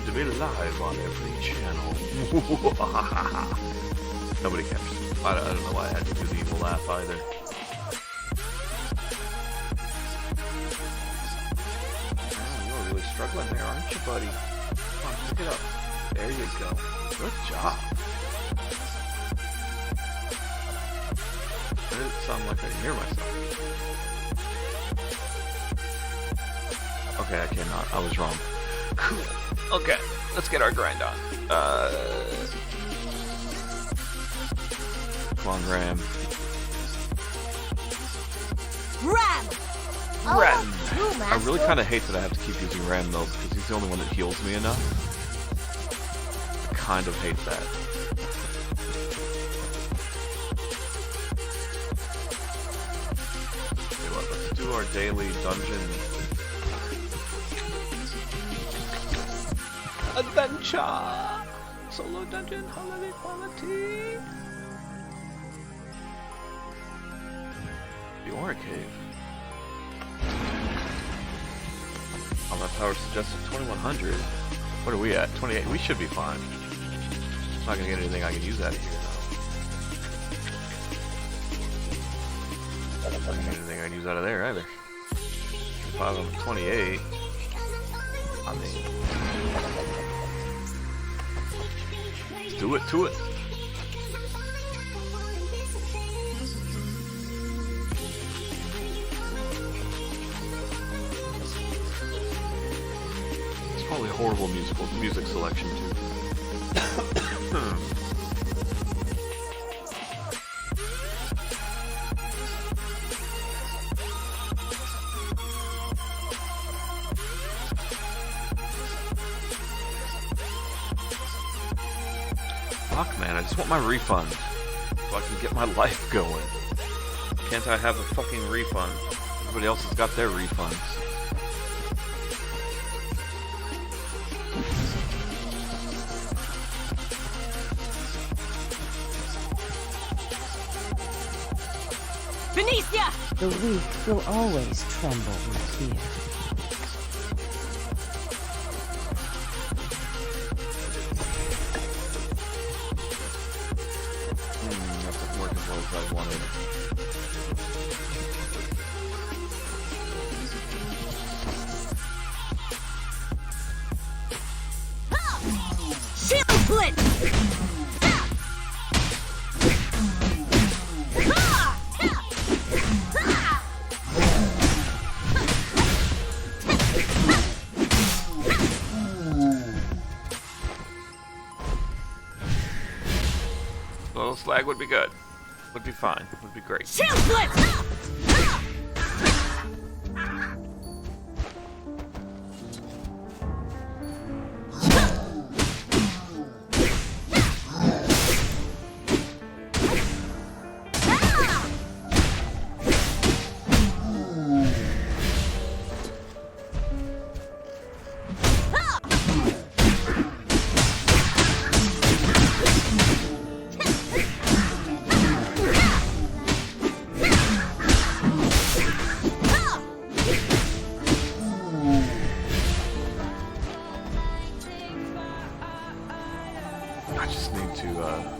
to be live on every channel. Nobody cares. I don't know why I had to do the evil laugh either. Oh, you're really struggling there, aren't you, buddy? Come on, pick it up. There you go. Good job. It didn't sound like I can hear myself. Okay, I cannot. I was wrong. Cool. Okay, let's get our grind on. Come on, Ram. Ram! Ram! I really kind of hate that I have to keep using Ram, though, because he's the only one that heals me enough. I kind of hate that. Okay, well, let's do our daily dungeon adventure! Solo dungeon, holiday quality! The Aura Cave. All that power suggested 2100. What are we at? 28. We should be fine. I'm not gonna get anything I can use out of here, though. I'm not gonna get anything I can use out of there either. 5 on 28. I mean, do it to it. It's probably horrible music selection too. Fuck, man, I just want my refund so I can get my life going. Can't I have a fucking refund? Everybody else has got their refunds. Benicia! The weak will always tremble with fear. That doesn't work as well as I wanted. Shield Blitz! A little slag would be good. Would be fine. Would be great. Shield Blitz! I just need to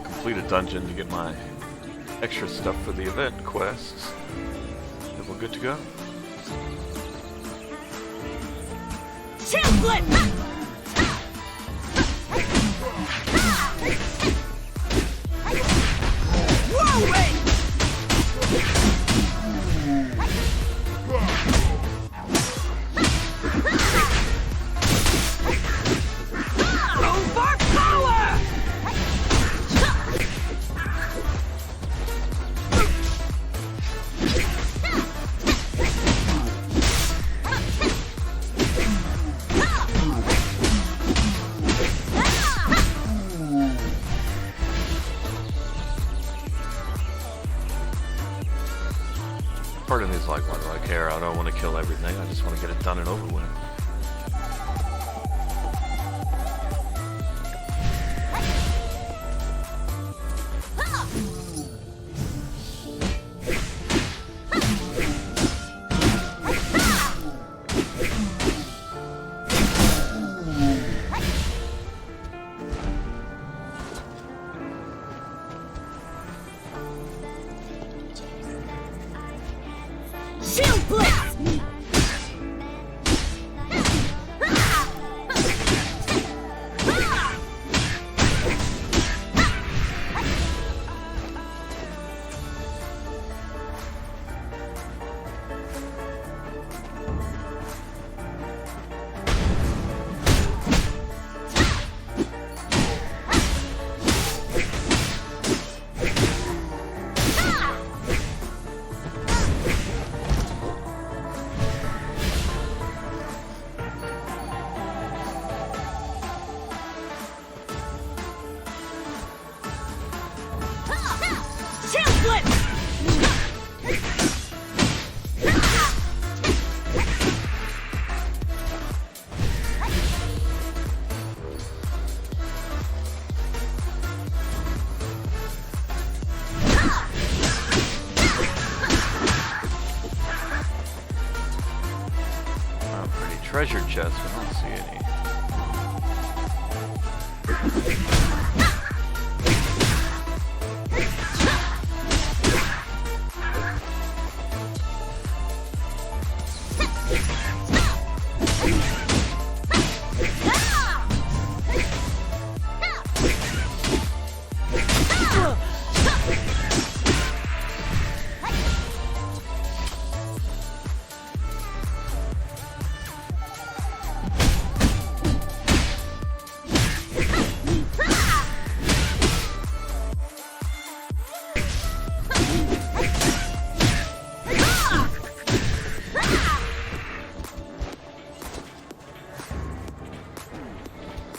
complete a dungeon to get my extra stuff for the event quests. And we're good to go. Shield Blitz! Whirlwind! Over power! Part of me is like, why do I care? I don't want to kill everything. I just want to get it done and over with. treasure chest, but I don't see any.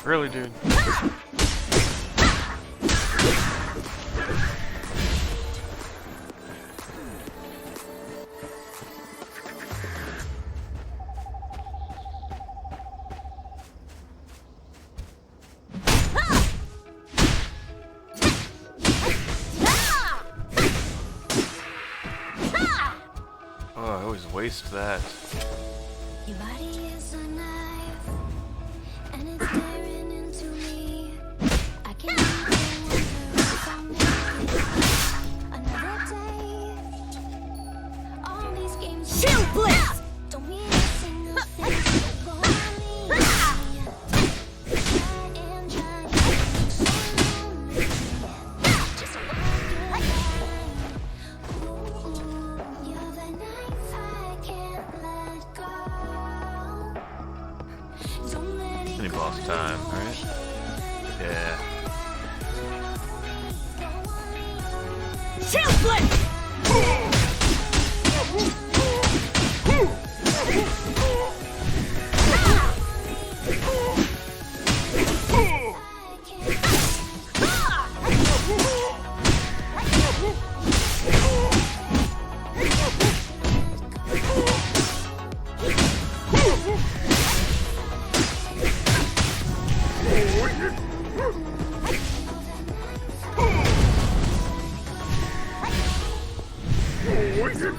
Really, dude? Oh, I always waste that. Your body is a knife, and it's staring into me. I can't even wonder if I'll make it another day. All these games Shield blitz! don't mean a single thing. So go on me. Try and try to look so lonely. Just walk your line. Ooh, you're the knife I can't let go. Don't let it Any go boss to time, your right? head. Yeah. Shield blitz!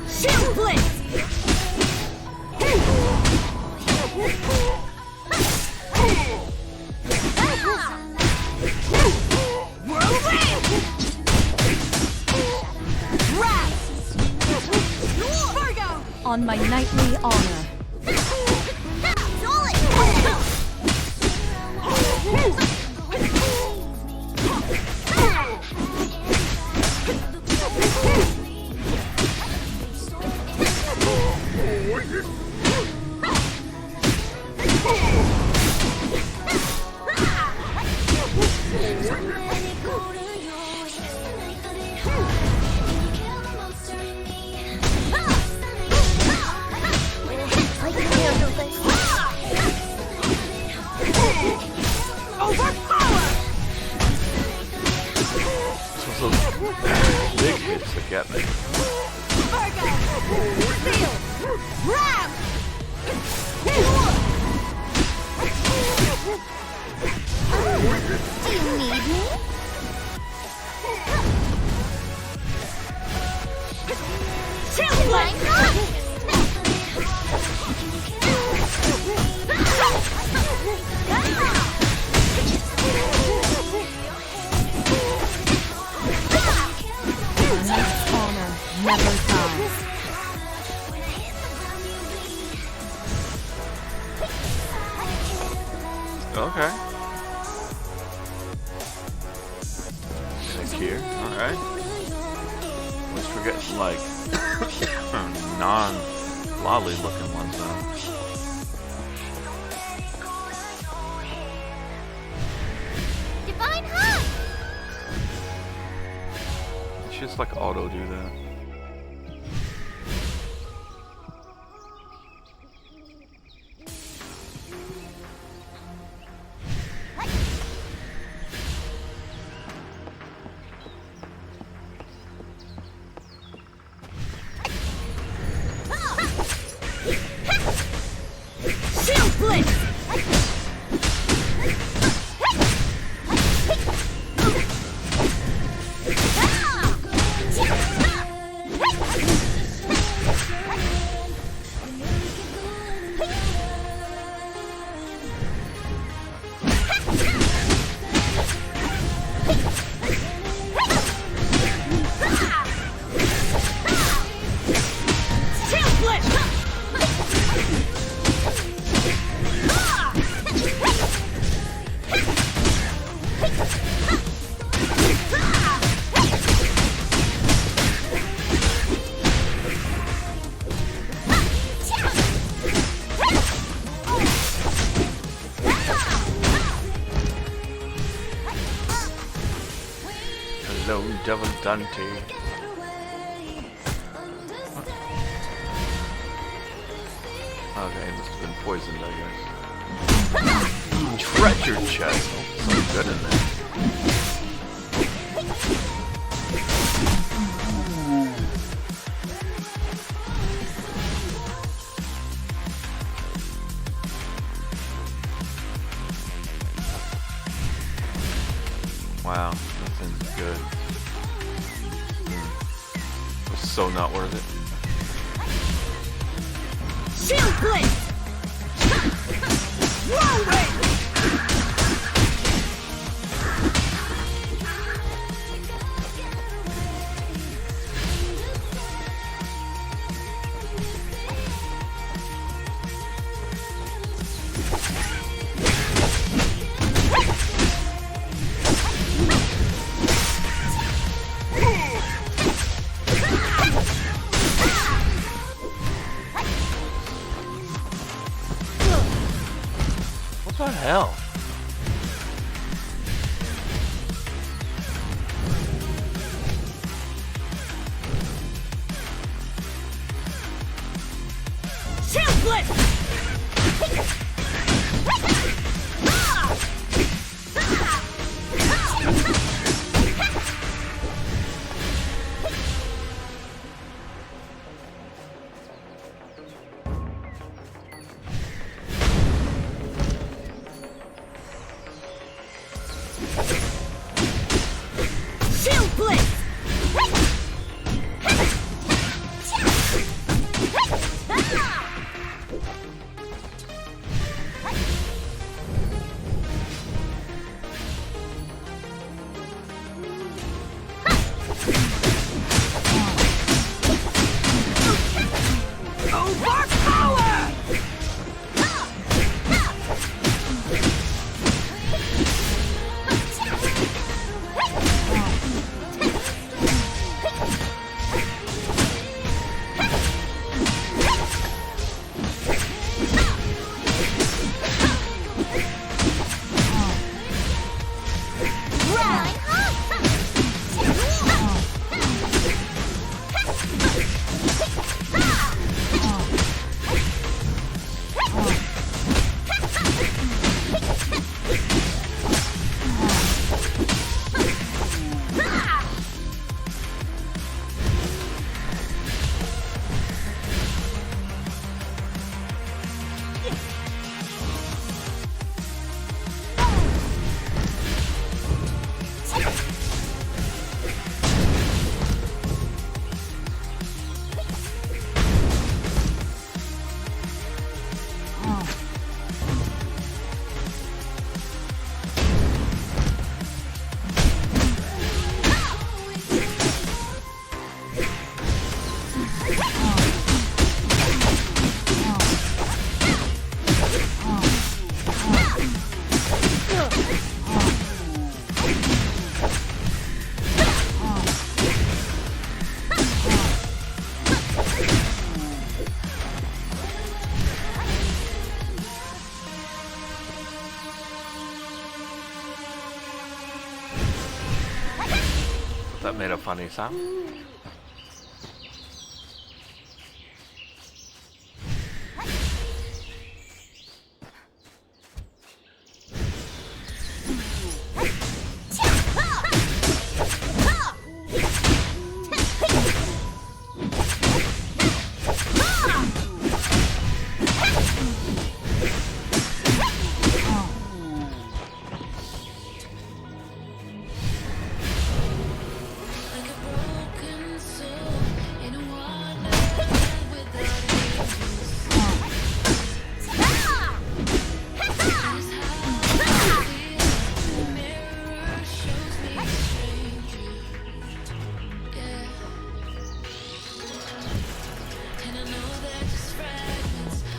Shield blitz! Whirlwind! Grab! Virgo! On my knightly honor. Those big hits that get me. Virgo! Seal! Ram! Do you need me? Shield blitz! Knight's honor never dies. Okay. Thank you. Alright. At least we're getting like non-lolly looking ones now. Divine hug! It's just like auto do that. Shield blitz! Devil Dante. Okay, must have been poisoned, I guess. Treasure chest. Oh, so good in there. Wow, nothing's good. It was so not worth it. Shield blitz! Whirlwind! What the hell? Shield blitz! Shield blitz! Overpower! That made a funny sound.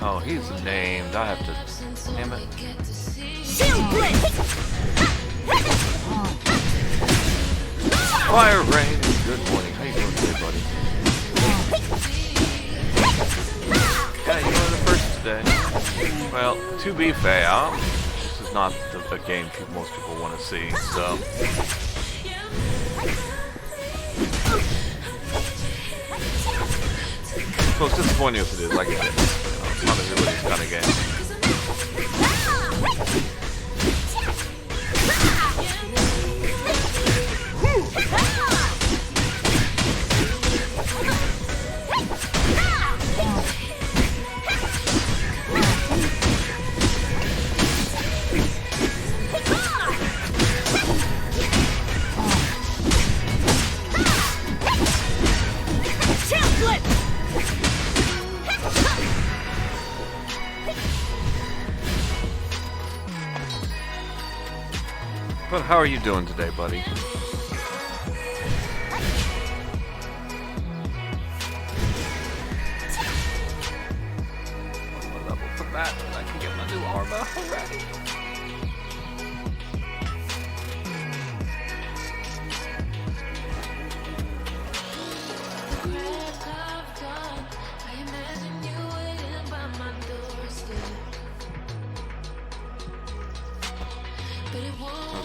Oh, he's named. I have to. Damn it. Shield blitz! Fire rain. Good morning. How you doing today, buddy? Yeah, you were the first today. Well, to be fair, this is not the game most people want to see, so. So it's disappointing if it is, I get it. It's not everybody's kind of game. But how are you doing today, buddy? What level for that? I can get my new armor already.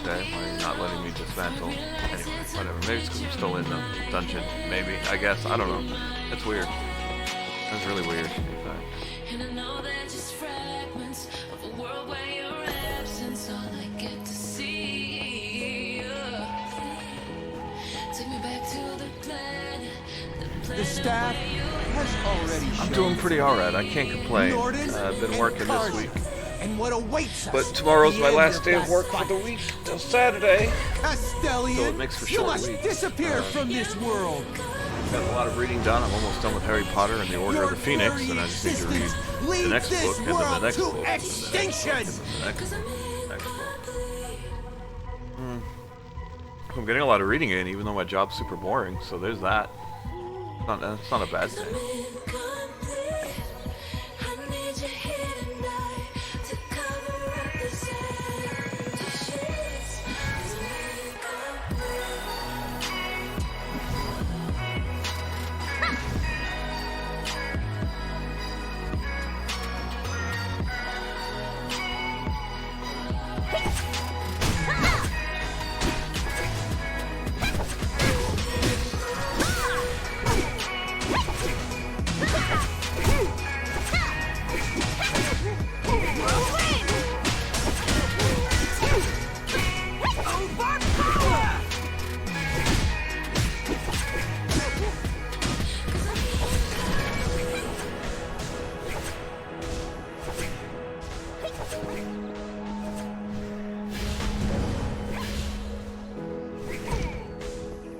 Okay, why are you not letting me dismantle? Anyway, whatever. Maybe it's because I'm still in the dungeon. Maybe. I guess. I don't know. That's weird. That's really weird, in fact. And I know they're just fragments of a world where your absence all I get to see. Take me back to the planet. The staff has already shown. I'm doing pretty alright. I can't complain. I've been working this week. And what awaits us? But tomorrow's at my the last end day of work that for the week till Saturday. Astellia, So it makes for you short must week. disappear from this world. Got a lot of reading done. I'm almost done with Harry Potter and the Order of the Phoenix, and I just need to read the next book, and then the next book, and then the next book, and then the next book. I'm getting a lot of reading in, even though my job's super boring, so there's that. It's not a bad thing.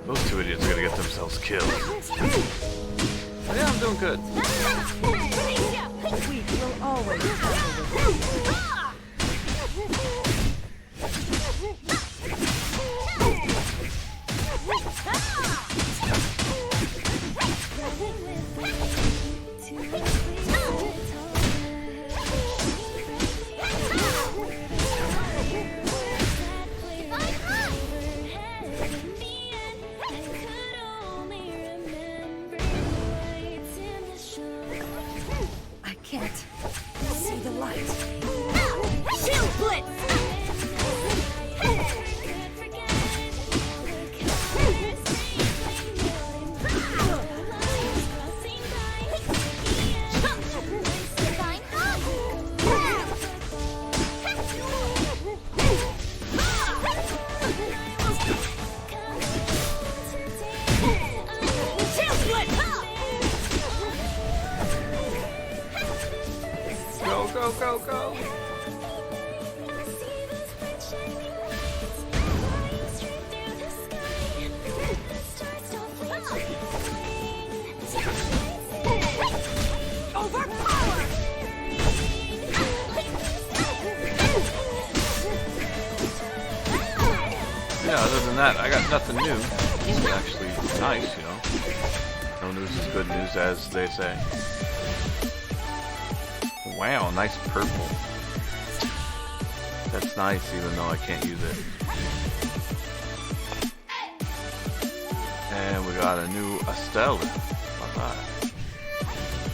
Those two idiots are gonna get themselves killed. But yeah, I'm doing good. We will always travel with you. I can't see the light. Shield blitz! Go, go, go, go! Yeah, other than that, I got nothing new. It's actually nice, you know. No news is good news, as they say. Wow, nice purple. That's nice, even though I can't use it. And we got a new Astellia. Not bad.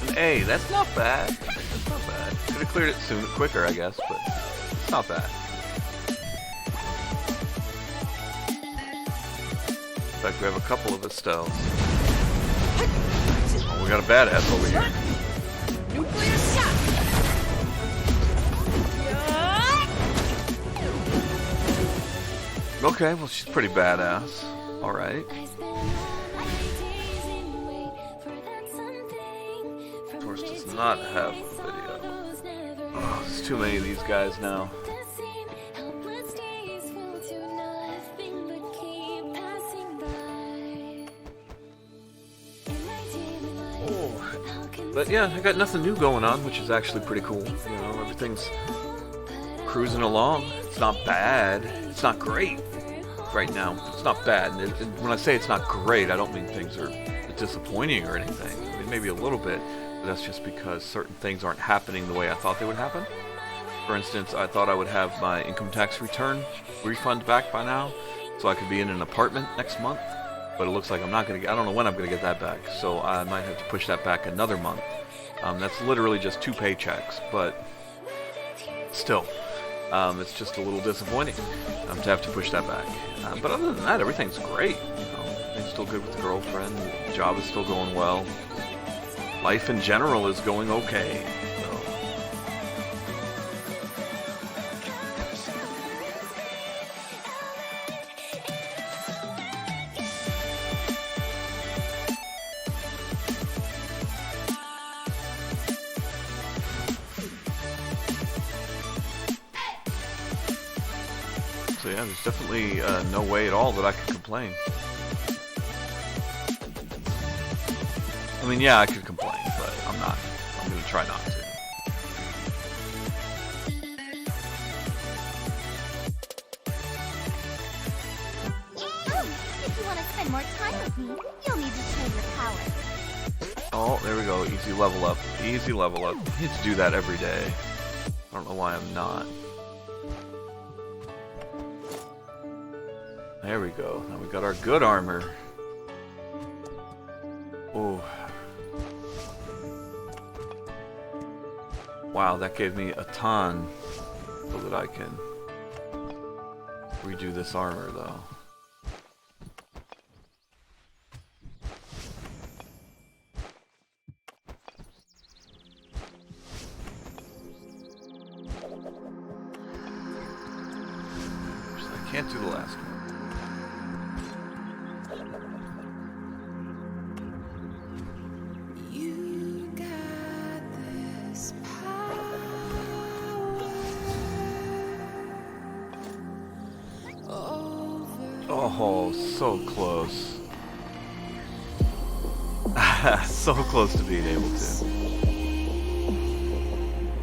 An A, that's not bad. That's not bad. Could have cleared it quicker, I guess, but it's not bad. In fact, we have a couple of Estelles. Oh, we got a badass over here. Nuclear shock. Okay, well she's pretty badass. Alright. Of course, does not have a video. Oh, there's too many of these guys now. But yeah, I got nothing new going on, which is actually pretty cool. You know, everything's cruising along. It's not bad. It's not great right now. It's not bad. And when I say it's not great, I don't mean things are disappointing or anything. I mean, maybe a little bit, but that's just because certain things aren't happening the way I thought they would happen. For instance, I thought I would have my income tax return refund back by now, so I could be in an apartment next month. But it looks like I'm not going to get, I don't know when I'm going to get that back, so I might have to push that back another month. That's literally just 2 paychecks, but still, it's just a little disappointing to have to push that back. But other than that, everything's great. You know, everything's still good with the girlfriend, the job is still going well. Life in general is going okay. So yeah, there's definitely no way at all that I could complain. I mean, yeah, I could complain, but I'm not. I'm gonna try not to. If you want to spend more time with me, you'll need to share your power. Oh, there we go. Easy level up. Easy level up. I need to do that every day. I don't know why I'm not. There we go. Now we got our good armor. Oh. Wow, that gave me a ton so that I can redo this armor though. I can't do the last one. Oh, so close. So close to being able to.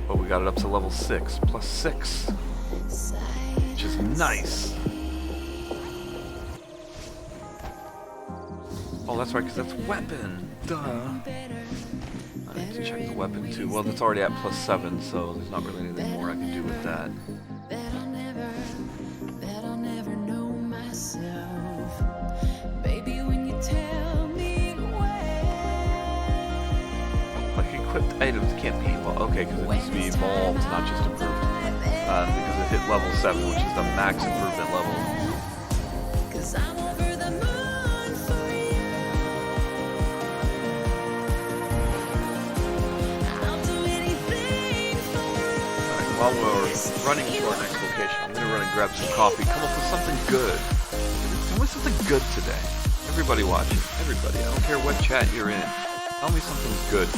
But we got it up to level 6, plus 6. Which is nice. Oh, that's right, because that's weapon. Duh. I need to check the weapon too. Well, that's already at plus 7, so there's not really anything more I can do with that. Equipped items can't be okay, because it needs to be evolved, not just improved. Because it hit level 7, which is the max improvement level. Alright, while we're running to our next location, I'm going to run and grab some coffee, come up with something good. Tell me something good today. Everybody watching, everybody, I don't care what chat you're in. Tell me something good.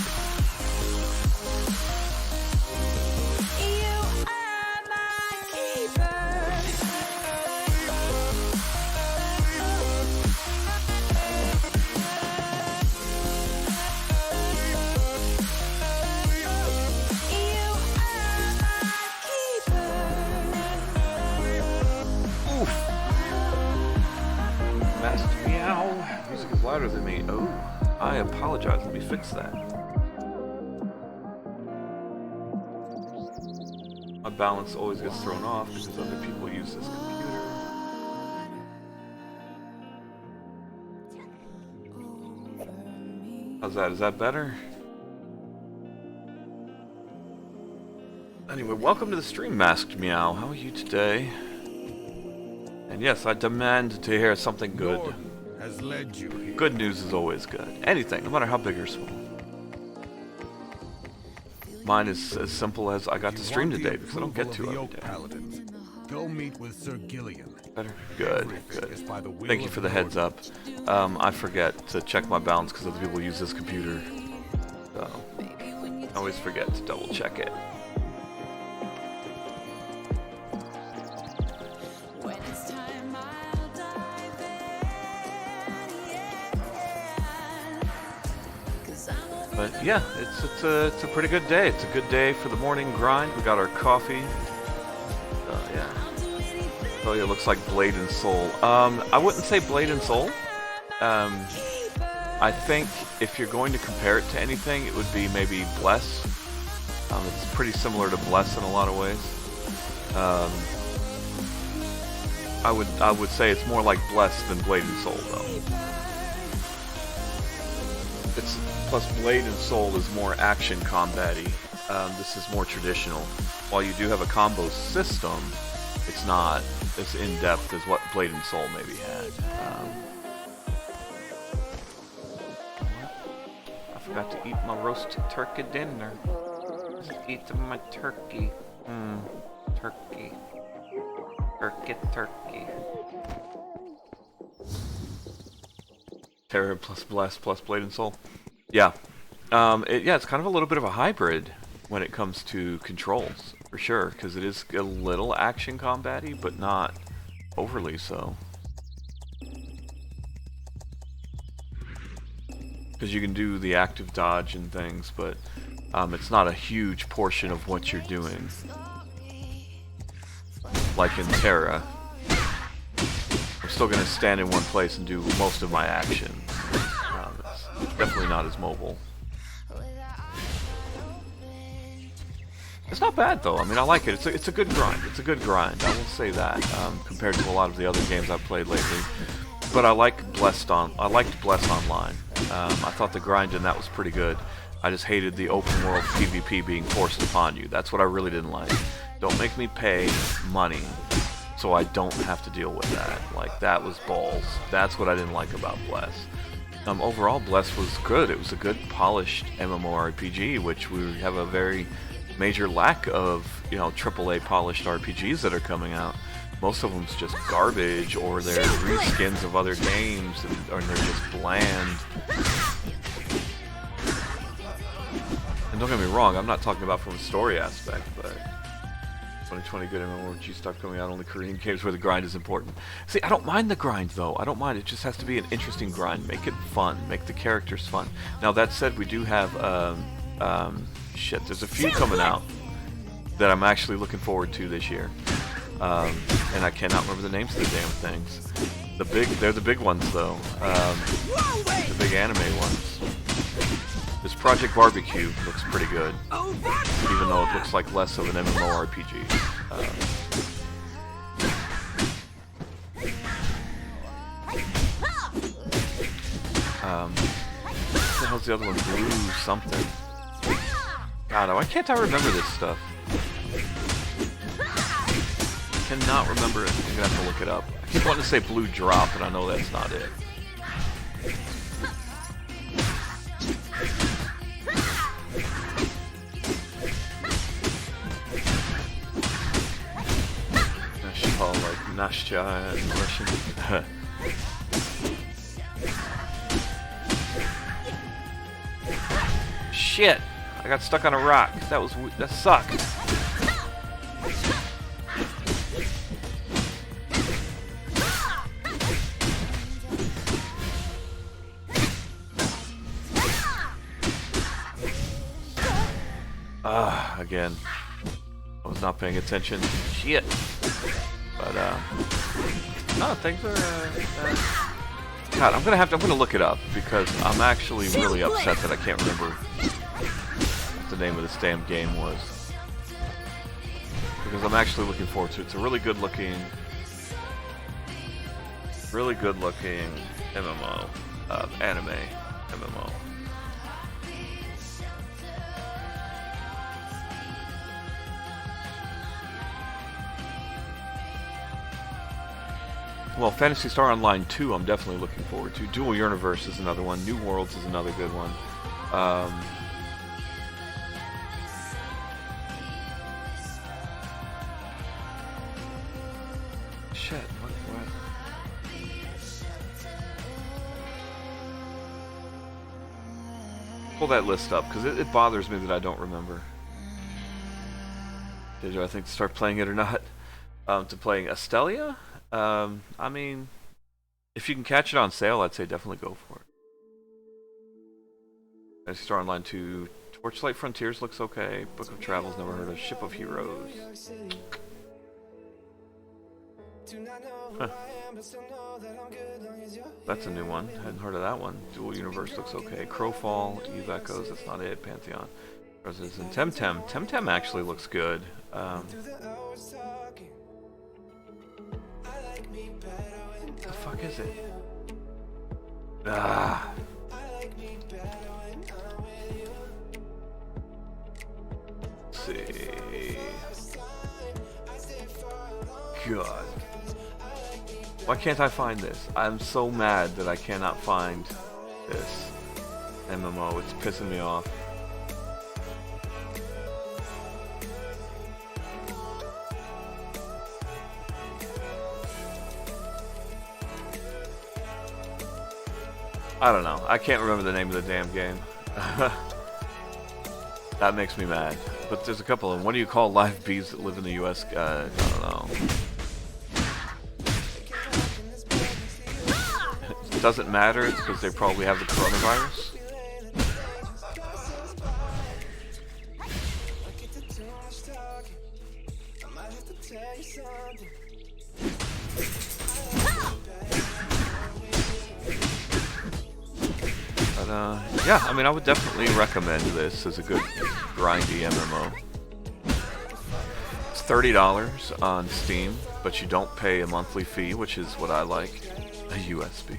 Music is louder than me. Oh, I apologize. Let me fix that. My balance always gets thrown off because other people use this computer. How's that? Is that better? Anyway, welcome to the stream, Masked Meow. How are you today? And yes, I demand to hear something good. Has led you here. Good news is always good. Anything, no matter how big or small. Mine is as simple as I got to stream today because I don't get to every Oak day. Paladins. Go meet with Sir Gillian. Better? Good, good. Is by the will Thank you of for the Lord. heads up. I forget to check my balance because other people use this computer. So, I always forget to double check it. When it's time, I'll dive in, yeah. 'Cause I'm over But yeah, it's a pretty good day. It's a good day for the morning grind. We got our coffee. Yeah. Oh yeah, it looks like Blade and Soul. I wouldn't say Blade and Soul. I think if you're going to compare it to anything, it would be maybe Bless. It's pretty similar to Bless in a lot of ways. I would say it's more like Bless than Blade and Soul though. It's plus Blade and Soul is more action combat-y. This is more traditional. While you do have a combo system, it's not as in-depth as what Blade and Soul maybe had. I forgot to eat my roast turkey dinner. Just eat my turkey. Turkey. Turkey. Terra plus Bless plus Blade and Soul. Yeah. It's kind of a little bit of a hybrid when it comes to controls, for sure, because it is a little action combat-y, but not overly so. Because you can do the active dodge and things, but it's not a huge portion of what you're doing. Like in Terra. I'm still going to stand in one place and do most of my action. It's definitely not as mobile. It's not bad though. I mean, I like it. It's a good grind. It's a good grind. I will say that compared to a lot of the other games I've played lately. But I liked Bless Online. I thought the grind in that was pretty good. I just hated the open world PvP being forced upon you. That's what I really didn't like. Don't make me pay money so I don't have to deal with that. Like, that was balls. That's what I didn't like about Bless. Overall, Bless was good. It was a good, polished MMORPG, which we have a very major lack of, AAA polished RPGs that are coming out. Most of them's just garbage, or they're reskins of other games, or they're just bland. And don't get me wrong, I'm not talking about from a story aspect, but 2020 good MMORPG stuff coming out, only Korean games where the grind is important. See, I don't mind the grind though. I don't mind. It just has to be an interesting grind. Make it fun. Make the characters fun. Now that said, we do have there's a few coming out that I'm actually looking forward to this year. And I cannot remember the names of the damn things. They're the big ones though. The big anime ones. This Project Barbecue looks pretty good, even though it looks like less of an MMORPG. What the hell's the other one? Blue something. God, why can't I remember this stuff? Cannot remember it. I'm gonna have to look it up. I keep wanting to say Blue Drop, and I know that's not it. Like Nastya in Russian. Shit! I got stuck on a rock. That sucked. Again. I was not paying attention. Shit. But no, things are. God, I'm gonna look it up because I'm actually really upset that I can't remember what the name of this damn game was. Because I'm actually looking forward to it. It's a really good looking MMO, anime MMO. Well, Phantasy Star Online 2 I'm definitely looking forward to. Dual Universe is another one. New Worlds is another good one. shit. What? Pull that list up, because it bothers me that I don't remember. Did you, I think, start playing it or not? To playing Astellia? I mean, if you can catch it on sale, I'd say definitely go for it. Star Online 2, Torchlight Frontiers looks okay. Book of Travels, never heard of. Ship of Heroes. Huh. That's a new one. Hadn't heard of that one. Dual Universe looks okay. Crowfall, Eve Echoes, that's not it. Pantheon. Residence in Temtem. Temtem actually looks good. What the fuck is it? Ah. Let's see. God. Why can't I find this? I'm so mad that I cannot find this MMO. It's pissing me off. I don't know. I can't remember the name of the damn game. That makes me mad. But there's a couple of them. What do you call live bees that live in the US? I don't know. It doesn't matter. It's because they probably have the coronavirus. But, yeah, I mean, I would definitely recommend this as a good grindy MMO. It's $30 on Steam, but you don't pay a monthly fee, which is what I like. A USB.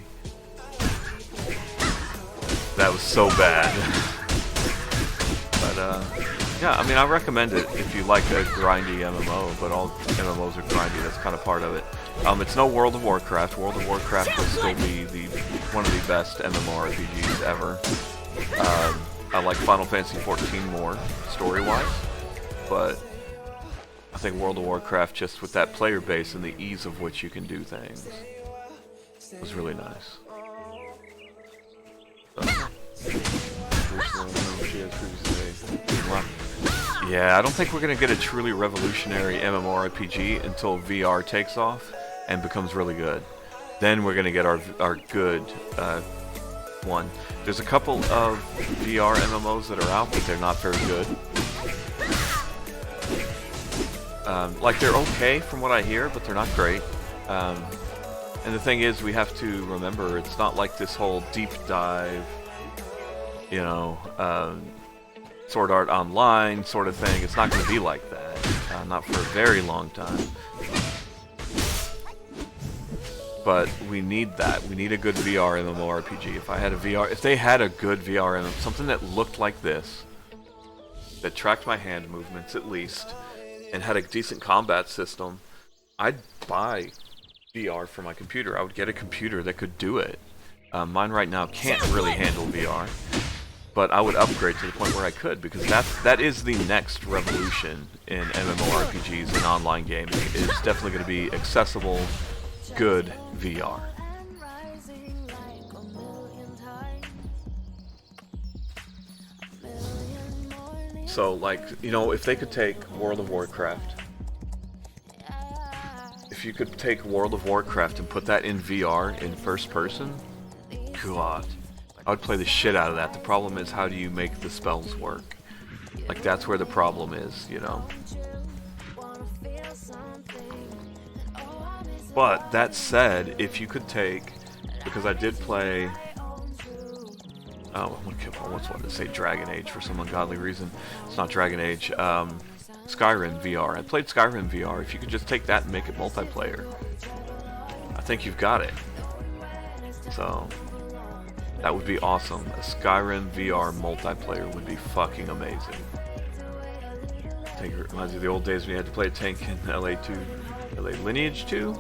That was so bad. But, yeah, I mean, I recommend it if you like a grindy MMO, but all MMOs are grindy, that's kind of part of it. It's no World of Warcraft. World of Warcraft will still be one of the best MMORPGs ever. I like Final Fantasy XIV more, story-wise, but I think World of Warcraft, just with that player base and the ease of which you can do things, was really nice. Yeah, I don't think we're going to get a truly revolutionary MMORPG until VR takes off and becomes really good. Then we're going to get our good one. There's a couple of VR MMOs that are out, but they're not very good. Like, they're okay from what I hear, but they're not great. And the thing is, we have to remember, it's not like this whole deep dive, you know, Sword Art Online sort of thing. It's not going to be like that. Not for a very long time. But we need that. We need a good VR MMORPG. If they had a good VR MMO, something that looked like this, that tracked my hand movements at least, and had a decent combat system, I'd buy VR for my computer. I would get a computer that could do it. Mine right now can't really handle VR, but I would upgrade to the point where I could, because that is the next revolution in MMORPGs and online gaming. It's definitely going to be accessible, good VR. So, like, you know, if they could take World of Warcraft, if you could take World of Warcraft and put that in VR, in first person, God, I would play the shit out of that. The problem is, how do you make the spells work? Like, that's where the problem is, you know? But, that said, if you could take, because I did play, what's one to say, Dragon Age for some ungodly reason. It's not Dragon Age, Skyrim VR. I played Skyrim VR. If you could just take that and make it multiplayer, I think you've got it. So, that would be awesome. A Skyrim VR multiplayer would be fucking amazing. I think it reminds me of the old days when you had to play a tank in LA Lineage 2?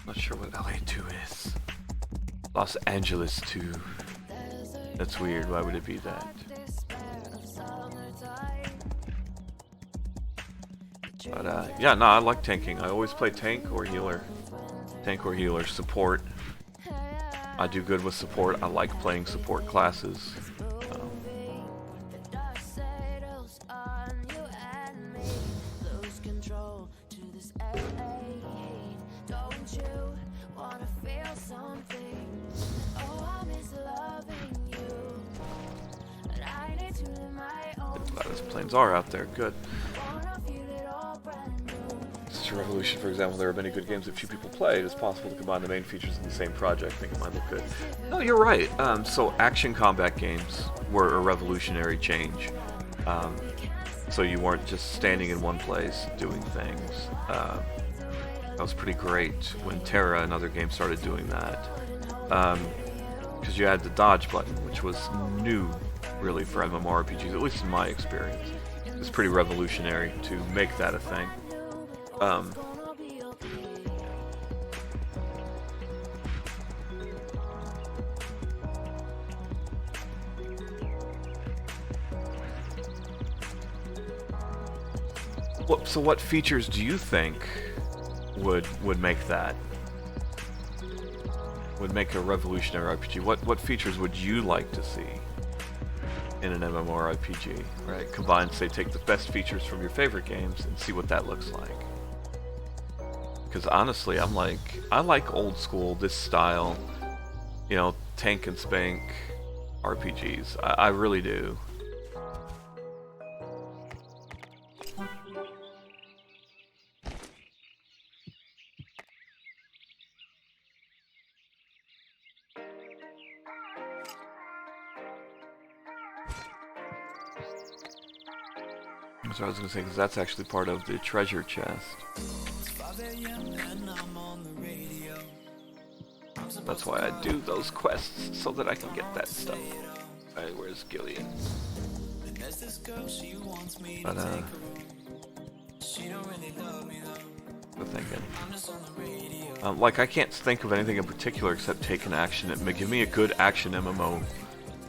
Not sure what LA2 is. Los Angeles 2. That's weird. Why would it be that? But yeah, no, I like tanking. I always play tank or healer. Tank or healer. Support. I do good with support. I like playing support classes. Glad his planes are out there. Good. Since Revolution, for example, there are many good games that few people play. It is possible to combine the main features in the same project. I think it might look good. No, you're right. So action combat games were a revolutionary change. So you weren't just standing in one place doing things. That was pretty great when Terra and other games started doing that. Because you had the dodge button, which was new, really, for MMORPGs, at least in my experience. It was pretty revolutionary to make that a thing. So what features do you think would make that? Would make a revolutionary RPG? What features would you like to see in an MMORPG? Right? Combine, say, take the best features from your favorite games and see what that looks like. Because honestly, I like old school, this style, you know, tank and spank RPGs. I really do. So I was going to say, because that's actually part of the treasure chest. That's why I do those quests, so that I can get that stuff. Alright, where's Gillian? But, we're thinking. Like, I can't think of anything in particular except take an action. Give me a good action MMO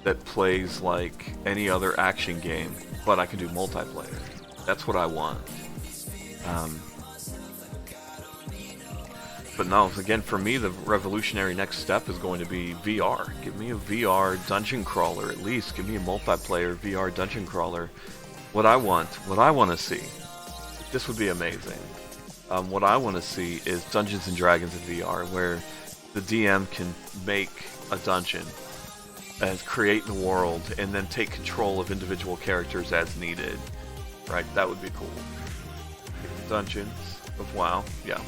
that plays like any other action game, but I can do multiplayer. That's what I want. But no, again, for me, the revolutionary next step is going to be VR. Give me a VR dungeon crawler, at least. Give me a multiplayer VR dungeon crawler. What I want to see. This would be amazing. What I want to see is Dungeons and Dragons in VR, where the DM can make a dungeon and create the world, and then take control of individual characters as needed. Right, that would be cool. Dungeons of WoW, yeah.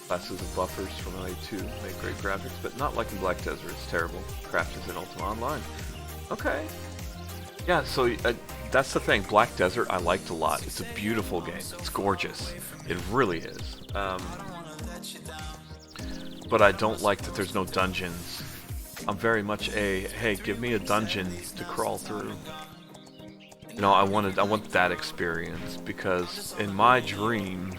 Classes of buffers from LA2 make great graphics, but not like in Black Desert. It's terrible. Craft is in Ultima Online. Okay. Yeah, so that's the thing. Black Desert I liked a lot. It's a beautiful game. It's gorgeous. It really is. But I don't like that there's no dungeons. I'm very much hey, give me a dungeon to crawl through. You know, I want that experience, because in my dreams,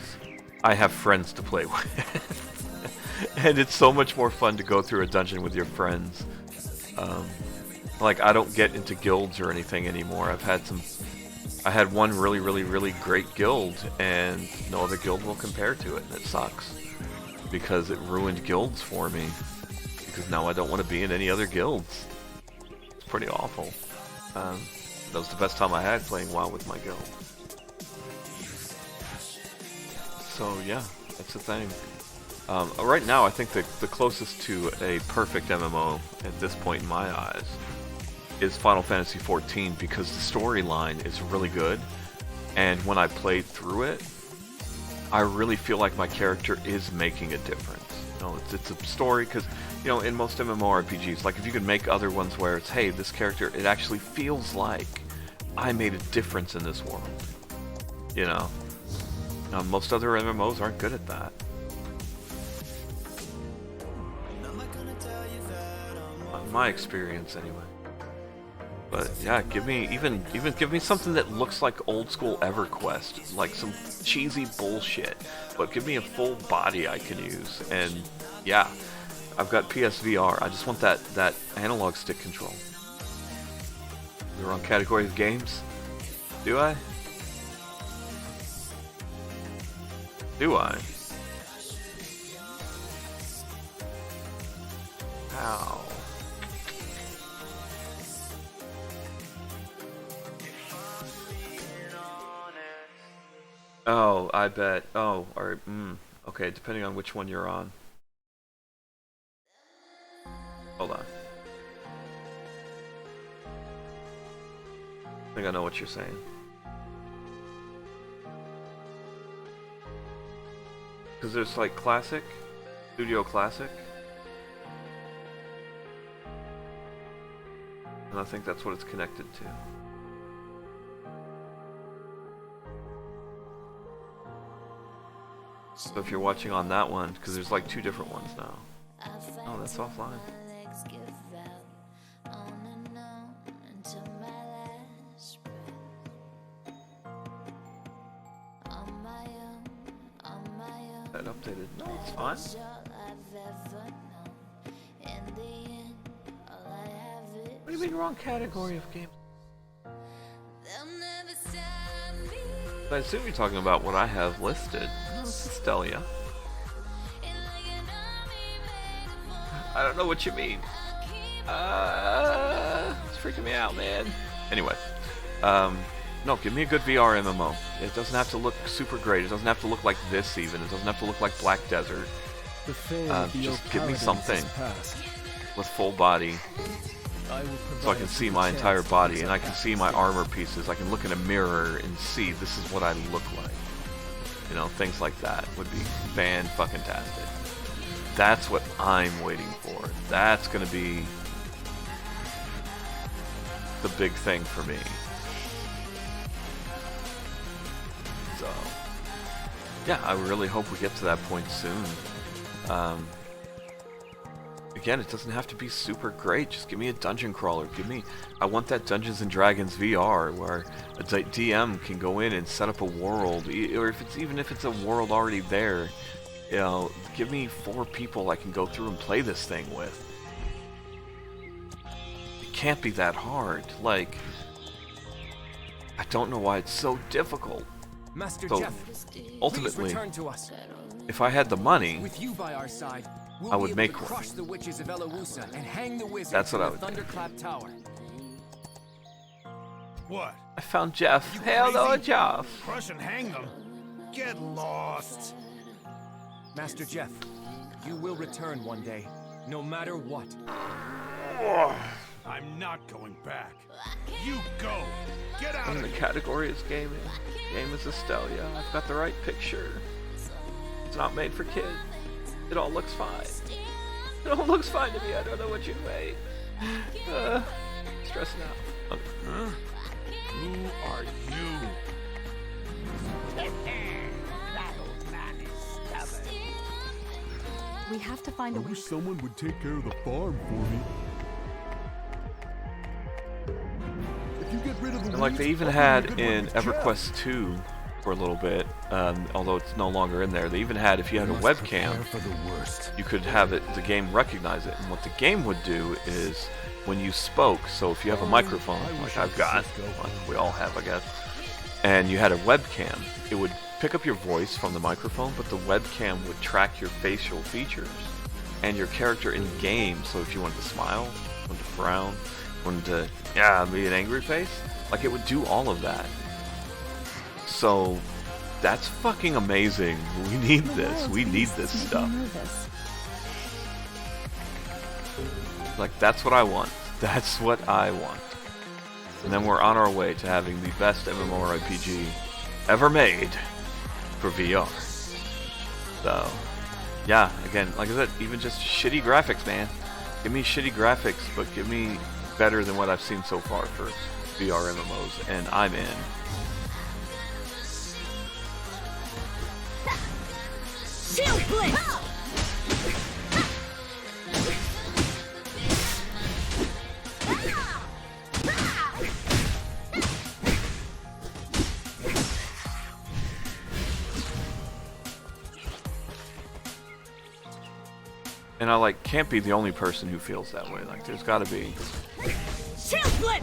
I have friends to play with. And it's so much more fun to go through a dungeon with your friends. Like, I don't get into guilds or anything anymore. I had one really great guild, and no other guild will compare to it, and it sucks. Because it ruined guilds for me. Because now I don't want to be in any other guilds. It's pretty awful. That was the best time I had playing WoW with my guild. So yeah, that's the thing. Right now, I think the closest to a perfect MMO at this point in my eyes is Final Fantasy XIV, because the storyline is really good, and when I played through it, I really feel like my character is making a difference. You know, it's a story, because, you know, in most MMORPGs, like, if you could make other ones where it's, hey, this character, it actually feels like I made a difference in this world. You know? Most other MMOs aren't good at that. In my experience, anyway. But yeah, give me even give me something that looks like old school EverQuest, like some cheesy bullshit, but give me a full body I can use. And yeah, I've got PSVR. I just want that analog stick control. The wrong category of games? Do I? Do I? How? Oh, I bet. Oh, or okay, depending on which one you're on. Hold on. I think I know what you're saying. Because there's like classic, studio classic. And I think that's what it's connected to. So if you're watching on that one, because there's like 2 different ones now. Oh, that's offline. That updated. No, it's fine. What do you mean wrong category of game? I assume you're talking about what I have listed. No, it's Astellia. I don't know what you mean. It's freaking me out, man. Anyway, no, give me a good VR MMO. It doesn't have to look super great. It doesn't have to look like this even. It doesn't have to look like Black Desert. Just give me something with full body, so I can see my entire body and I can see my armor pieces. I can look in a mirror and see this is what I look like. You know, things like that would be fan-fucking-tastic. That's what I'm waiting for. That's gonna be the big thing for me. So, yeah, I really hope we get to that point soon. Again, it doesn't have to be super great. Just give me a dungeon crawler. I want that Dungeons and Dragons VR where a DM can go in and set up a world, or even if it's a world already there, you know, give me 4 people I can go through and play this thing with. It can't be that hard. Like, I don't know why it's so difficult. Master So, Jeff, ultimately, please return to us. if I had the money, With you by our side, we'll I would be able make to one. crush the witches of Elawusa and hang the wizards That's what I from would the do. Thunderclap Tower. What? I found Jeff. You Hell no, crazy? Jeff. Crush and hang them? Get lost. Master Jeff, you will return one day, no matter what. I'm not going back. You go. Get out And of the here. category is gaming. Game is Astellia. I've got the right picture. It's not made for kids. It all looks fine. It all looks fine to me. I don't know what you made. Stressing out. Okay. Huh? Who are you? We have to find a way. someone would take care of the farm for me. If you get rid of the And like they even had in EverQuest 2 for a little bit, although it's no longer in there, they even had, if you had a webcam, For the worst. you could have the game recognize it. And what the game would do is, when you spoke, so if you have a microphone, like I've got, like we all have, I guess, and you had a webcam, it would pick up your voice from the microphone, but the webcam would track your facial features and your character in game. So if you wanted to smile, wanted to frown, wanted to, be an angry face, like it would do all of that. So that's fucking amazing. We need this. We need this stuff. Like, that's what I want. That's what I want. And then we're on our way to having the best MMORPG ever made for VR. So, yeah, again, like I said, even just shitty graphics, man. Give me shitty graphics, but give me better than what I've seen so far for VR MMOs, and I'm in. Shield blade! And I like can't be the only person who feels that way. Like there's gotta be. Shield flip!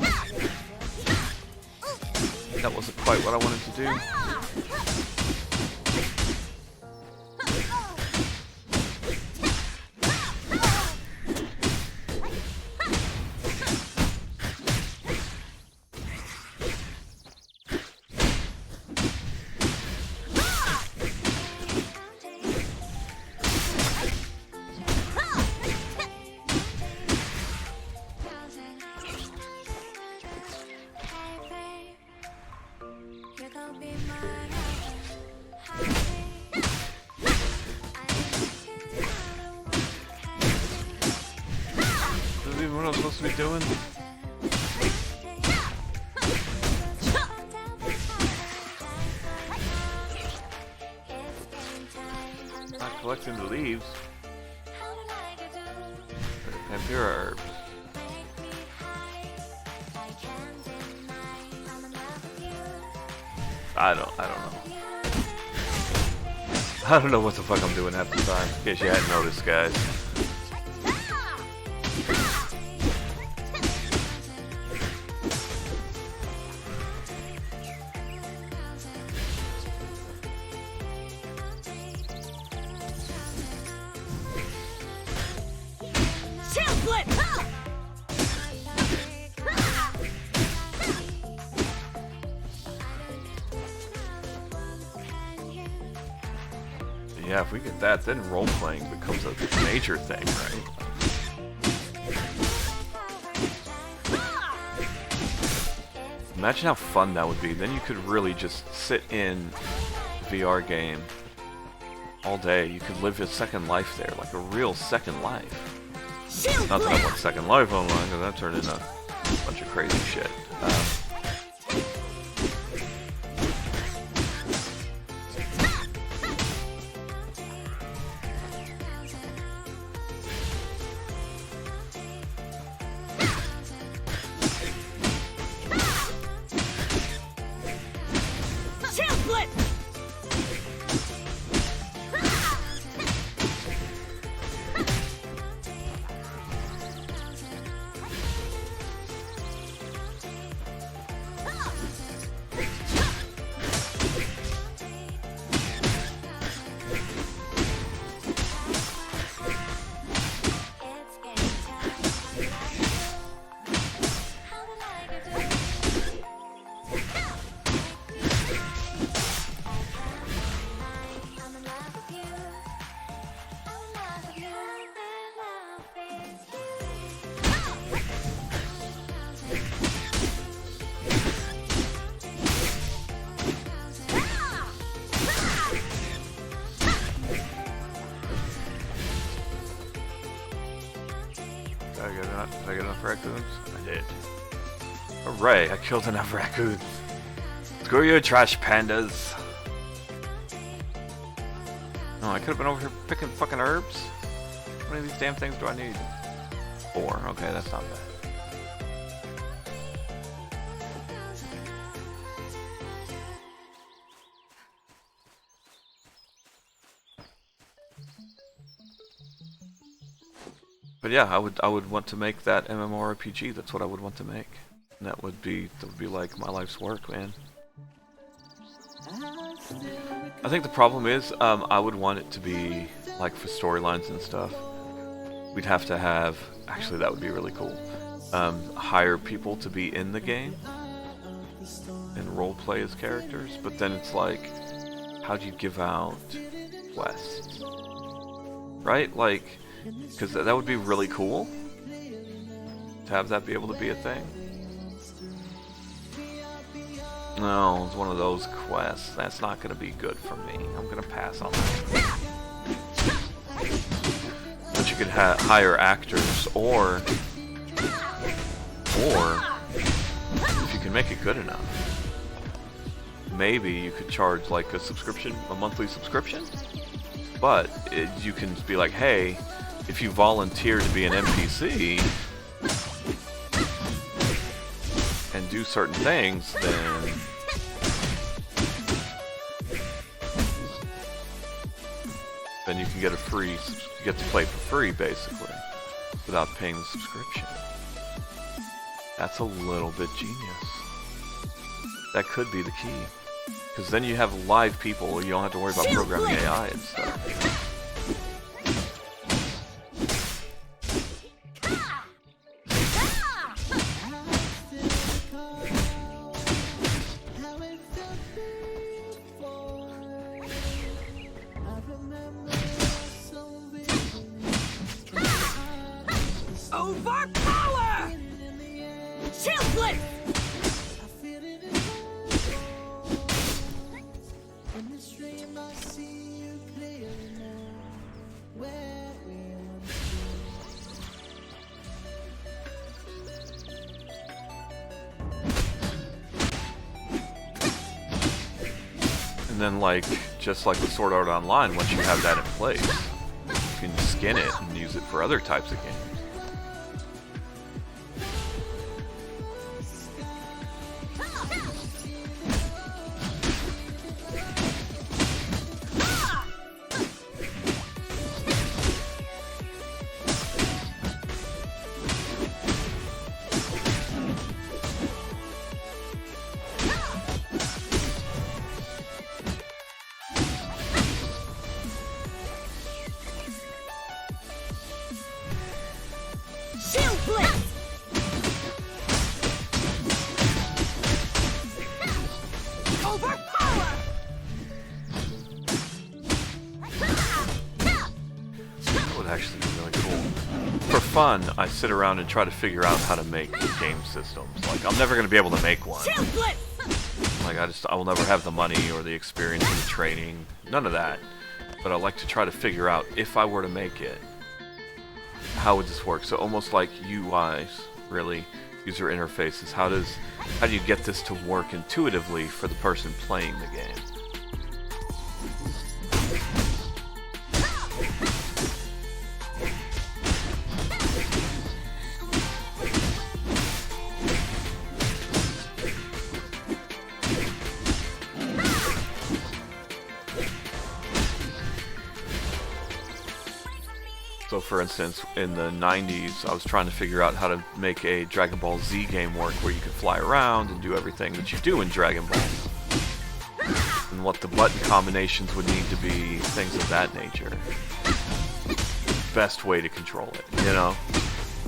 That wasn't quite what I wanted to do. Is this even what I'm supposed to be doing? Not collecting the leaves. Vampira herbs. I don't know. I don't know what the fuck I'm doing half the time, in case you hadn't noticed, guys. Shield flip! Yeah, if we get that, then role-playing becomes a major thing, right? Imagine how fun that would be. Then you could really just sit in VR game all day. You could live a second life there, like a real second life. Shield Not that I flip! want Second Life online, because that turned into a bunch of crazy shit. Shield flip! Did I get enough raccoons? I did. Hooray, I killed enough raccoons. Screw you, trash pandas. Oh, I could have been over here picking fucking herbs. How many of these damn things do I need? 4. Okay, that's not bad. But yeah, I would want to make that MMORPG. That's what I would want to make. And that would be like my life's work, man. I think the problem is, I would want it to be like for storylines and stuff. We'd have to have, actually that would be really cool. Hire people to be in the game and role play as characters. But then it's like, how do you give out quests? Right? Like, because that would be really cool to have that be able to be a thing. No, it's one of those quests. That's not going to be good for me. I'm going to pass on that. But you could hire actors, or if you can make it good enough, maybe you could charge like a subscription, a monthly subscription. But you can be like, hey, if you volunteer to be an NPC and do certain things, then you can can get you get to play for free basically, without paying the subscription. That's a little bit genius. That could be the key, because then you have live people. You don't have to worry about programming AI and stuff. Overpower! Shield blitz! And then, like, just like with Sword Art Online, once you have that in place, you can skin it and use it for other types of games. Shield blitz! Overpower! That would actually be really cool. For fun, I sit around and try to figure out how to make game systems. Like, I'm never going to be able to make one. Shield blitz! Like, I will never have the money or the experience or the training. None of that. But I like to try to figure out, if I were to make it, how would this work? So almost like UIs, really, user interfaces. How do you get this to work intuitively for the person playing the game? So for instance, in the 90s, I was trying to figure out how to make a Dragon Ball Z game work where you could fly around and do everything that you do in Dragon Ball. And what the button combinations would need to be, things of that nature. Best way to control it, you know?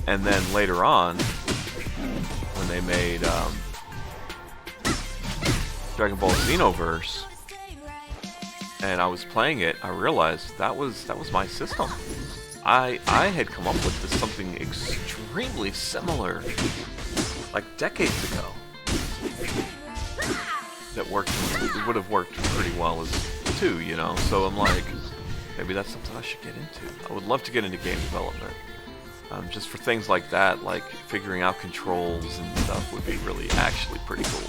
And then later on, when they made Dragon Ball Xenoverse, and I was playing it, I realized that was my system. I had come up with something extremely similar, like decades ago, that worked. It would have worked pretty well as too, you know. So I'm like, maybe that's something I should get into. I would love to get into game development, just for things like that, like figuring out controls and stuff would be really actually pretty cool.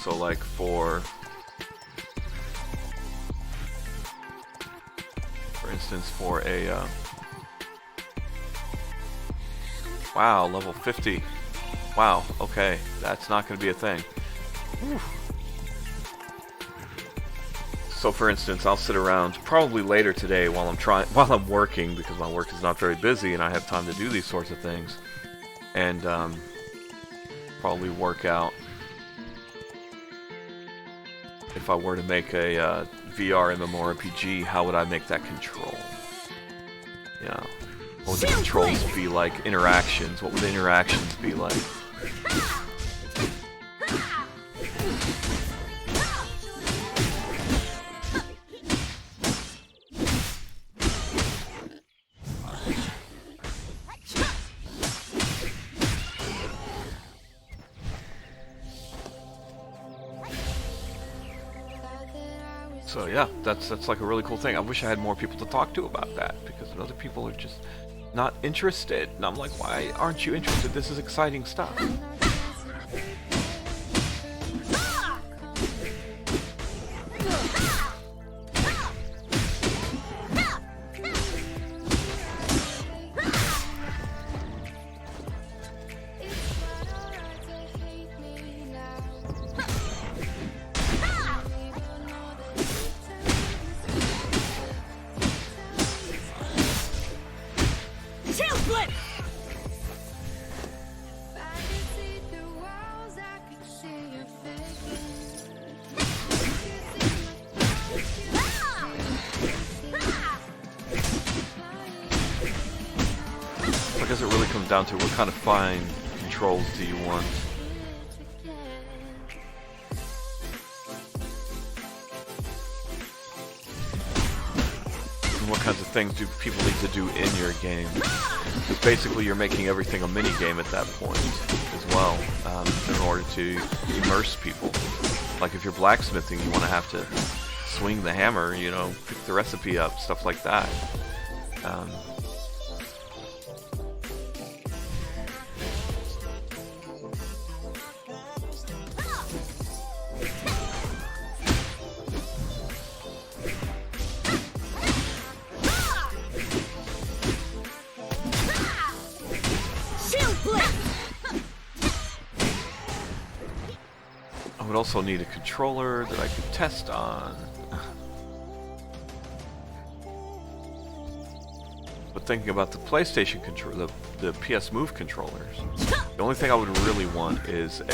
So like for instance, for a wow, level 50. Wow, okay, that's not going to be a thing. Whew. So for instance, I'll sit around probably later today while I'm working, because my work is not very busy and I have time to do these sorts of things, and probably work out if I were to make a VR MMORPG, how would I make that control? You know, what would the controls be like? Interactions, what would the interactions be like? So yeah, that's like a really cool thing. I wish I had more people to talk to about that, because other people are just not interested. And I'm like, why aren't you interested? This is exciting stuff. guess it really comes down to what kind of fine controls do you want. And what kinds of things do people need to do in your game? Because basically you're making everything a mini game at that point as well, in order to immerse people. Like if you're blacksmithing, you want to have to swing the hammer, you know, pick the recipe up, stuff like that. I would also need a controller that I could test on. But thinking about the PlayStation controller, the PS Move controllers, the only thing I would really want is an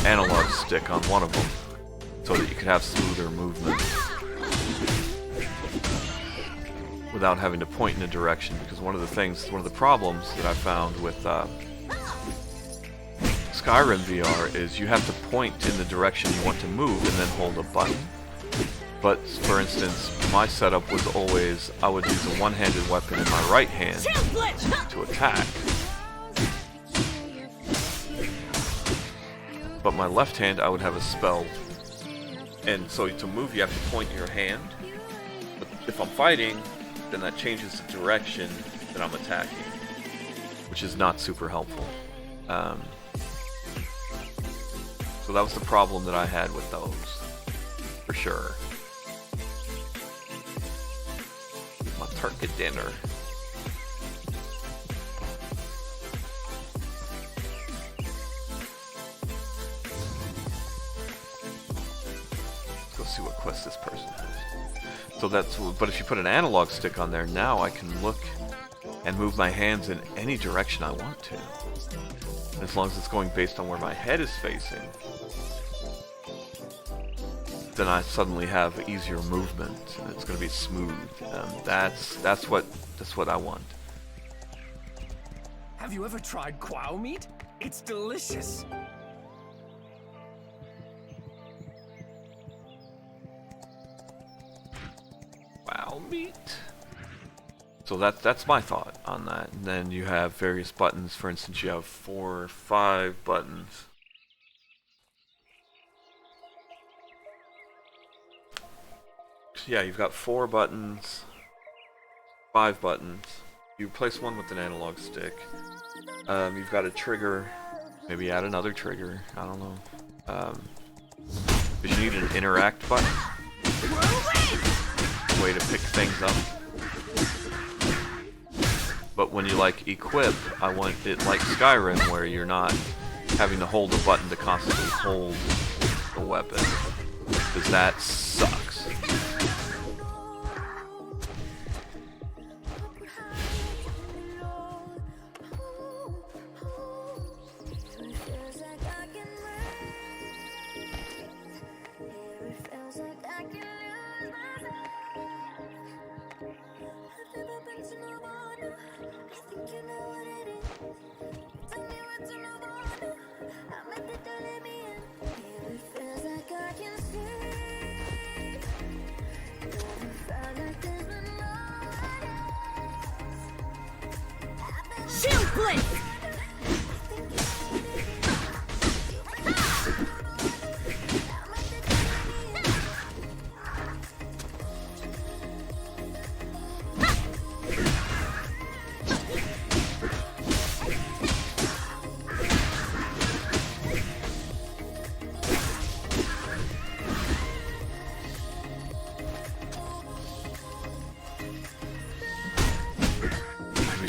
analog stick on one of them, so that you could have smoother movement without having to point in a direction. Because one of the problems that I found with Skyrim VR is you have to point in the direction you want to move and then hold a button. But for instance, my setup was always I would use a one-handed weapon in my right hand to attack, but my left hand I would have a spell, and so to move you have to point your hand. But if I'm fighting, then that changes the direction that I'm attacking, which is not super helpful. So that was the problem that I had with those, for sure. My turkey dinner. Let's go see what quest this person has. So that's, but if you put an analog stick on there, now I can look and move my hands in any direction I want to. As long as it's going based on where my head is facing, then I suddenly have easier movement, and it's going to be smooth. That's what I want. Have you ever tried quail meat? It's delicious. Wow, meat. So that's my thought on that. And then you have various buttons. For instance, you have 4 or 5 buttons. Yeah, you've got 4 buttons, 5 buttons. You replace one with an analog stick. You've got a trigger. Maybe add another trigger. I don't know. But you need an interact button. Way to pick things up. But when you like equip, I want it like Skyrim, where you're not having to hold a button to constantly hold the weapon, because that sucks. Shield blade!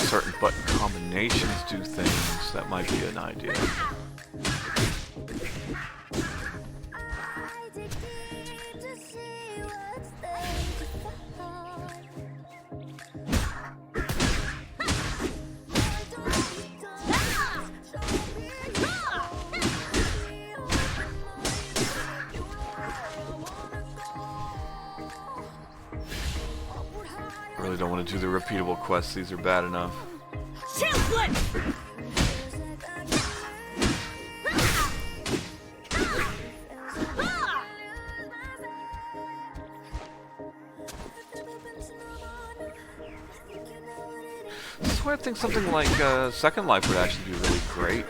Certain button combinations do things. That might be an idea. the repeatable quests. These are bad enough. Shield flip! That's why I think something like Second Life would actually be really great.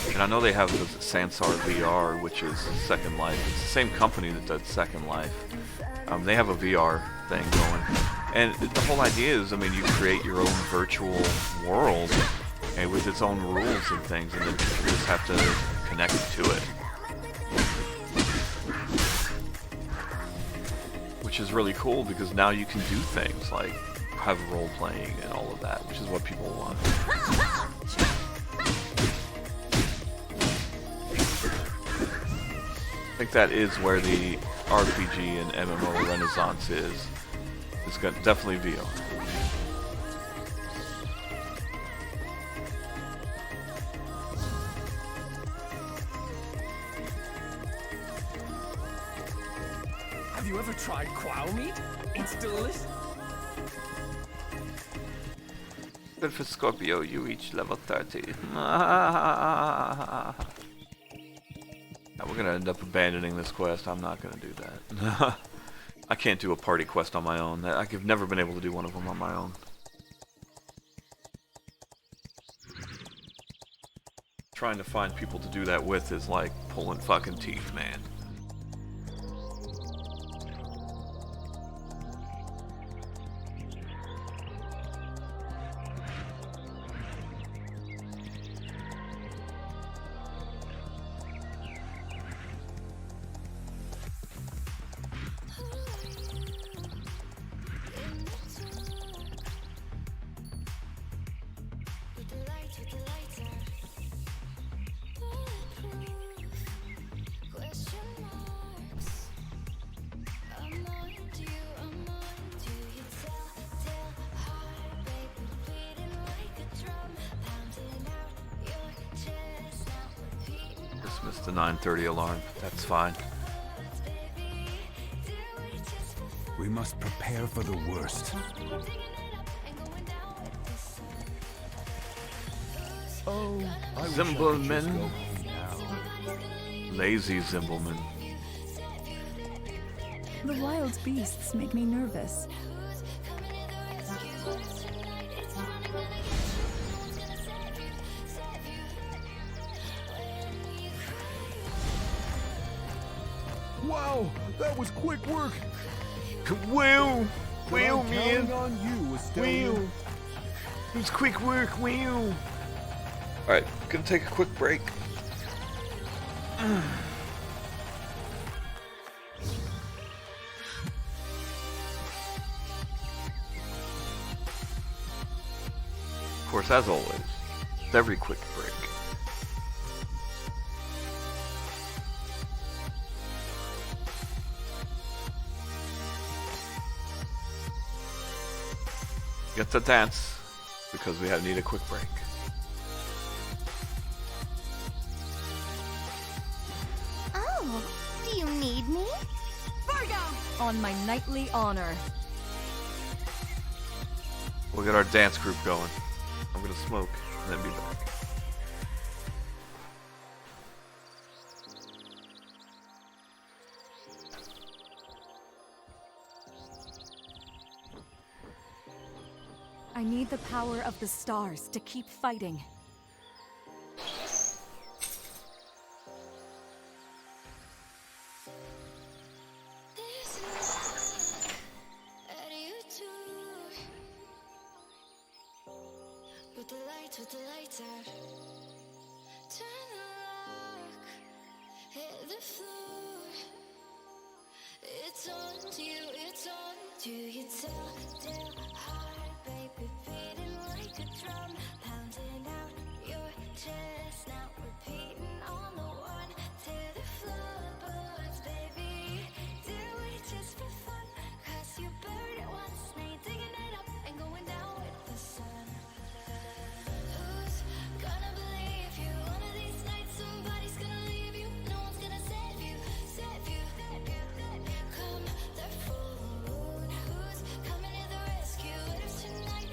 And I know they have the Sansar VR, which is Second Life. It's the same company that does Second Life. They have a VR thing going. And the whole idea is, I mean, you create your own virtual world and with its own rules and things, and then you just have to connect to it. Which is really cool because now you can do things like have role playing and all of that, which is what people want. I think that is where the RPG and MMO renaissance is. It's got definitely VR. Have you ever tried quail meat? It's delicious. Good for Scorpio, you reach level 30. Now we're gonna end up abandoning this quest. I'm not gonna do that. I can't do a party quest on my own. I've never been able to do one of them on my own. Trying to find people to do that with is like pulling fucking teeth, man. Missed the 9:30 alarm. That's fine. We must prepare for the worst. Oh, I wish I could just Zimbelman. go home now. Lazy Zimbelman. The wild beasts make me nervous. Wow, that was quick work. Wow! But Wow, I'm man! counting on you, Astellia. Wow! It was quick work, wow! Alright, gonna take a quick break. Of course, as always, very quick break. Get to dance because we need a quick break. Oh, do you need me? Virgo! On my knightly honor. We'll get our dance group going. I'm gonna smoke and then be back. I need the power of the stars to keep fighting. With the lights out. Turn the lock, hit the floor. It's on to you, it's on to you. Tell heart, baby, beating like a drum, pounding out your chest. Now repeating on the one to the floorboards, baby. Do it just for fun, 'cause you burned it once. Now you're digging it up and going down with the sun. Who's gonna believe you? One of these nights somebody's gonna leave you. No one's gonna save you, save you. Come the full moon, who's coming to the rescue? What if tonight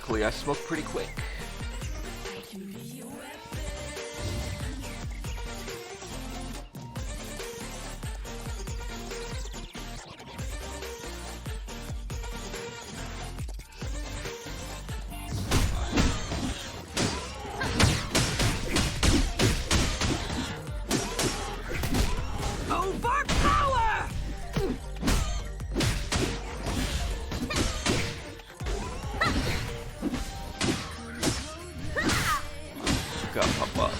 Luckily, I smoke pretty quick. Overpower! Got my butt.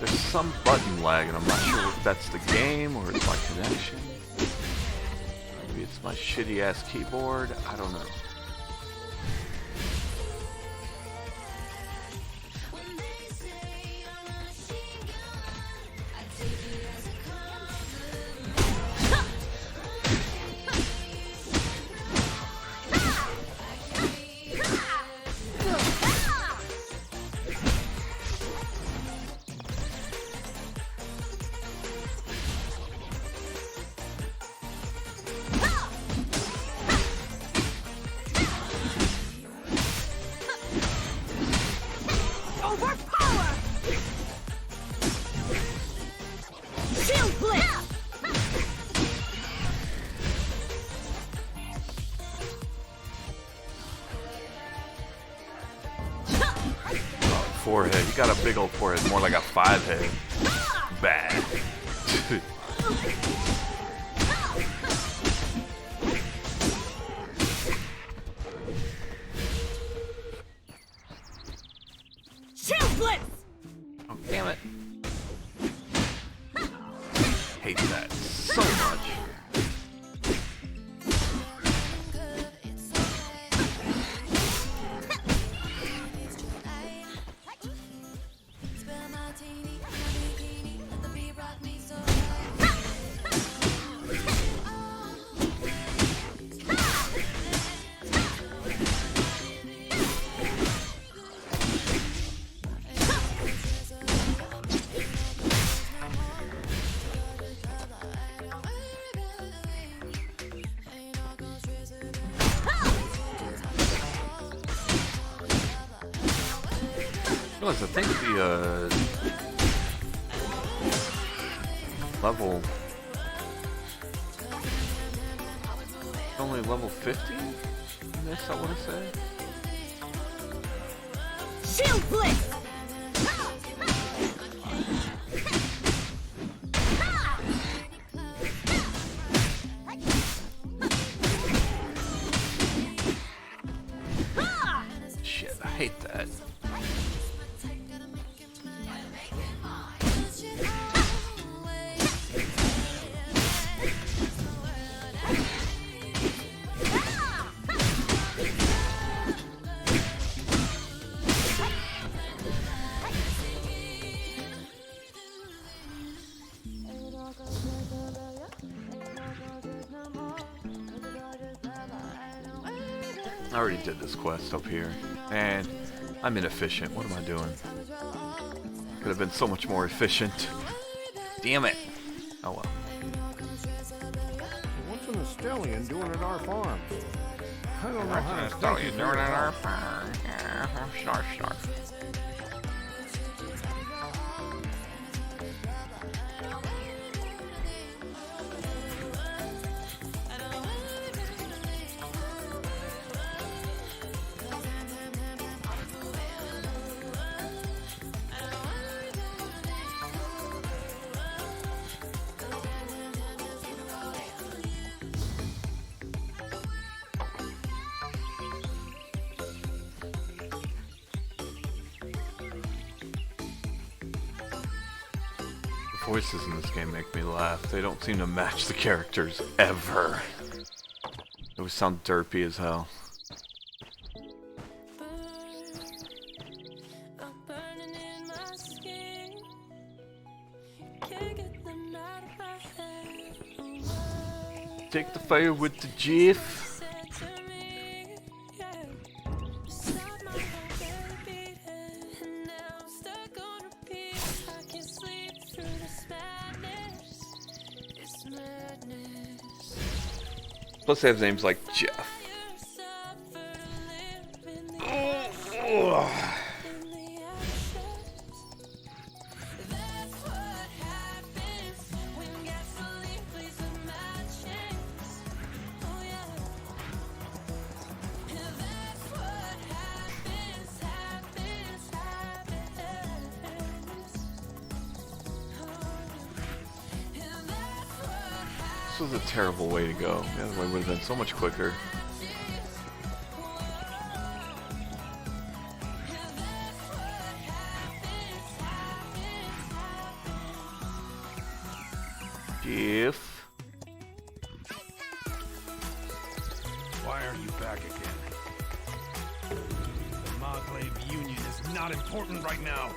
There's some button lag, and I'm not sure if that's the game or it's my connection. Maybe it's my shitty ass keyboard. I don't know. Overpower! Shield blitz! Forehead. You got a big old forehead, more like a 5 head. Bad. Shield blitz! Oh, damn it. Hate that so much. I think the level only level 50 in this, I want to say. Shield blitz! Shit, I hate that. I already did this quest up here, and I'm inefficient. What am I doing? Could have been so much more efficient. Damn it. Oh well. What's an Astellian doing at our farm? I don't know how to What are you doing at our farm? Snarf, snarf. Voices in this game make me laugh. They don't seem to match the characters ever. It would sound derpy as hell. Take the fire with the jiff. Plus they have names like Jeff. Ugh. This was a terrible way to go. The other way would have been so much quicker. Jeff. Why are you back again? The Maglev Union is not important right now.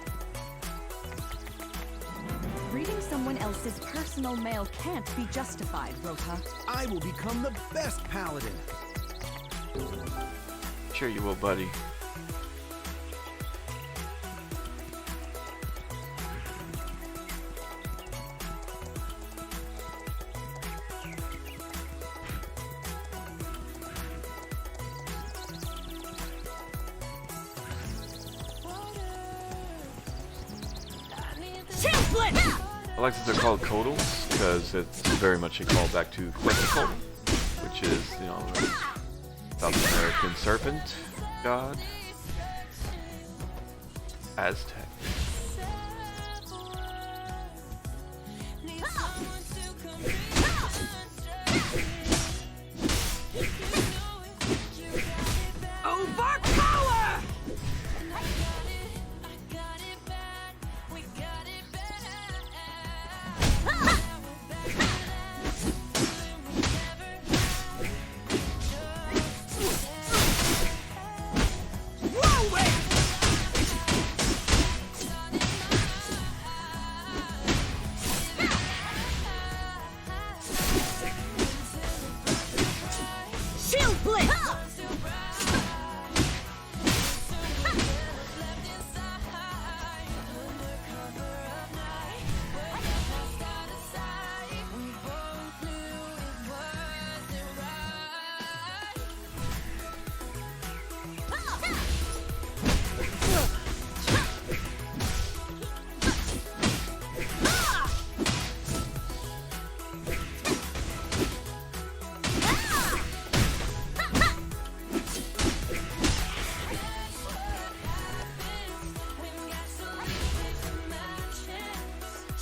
Reading someone else's personal mail can't be justified, Rota. I will become the best paladin. Sure you will, buddy. Shield blitz! I like that they're called Codals because it's very much a callback to Quetzalcoatl, which is, you know, the South American serpent god. Aztec. Overpower! Shield blitz!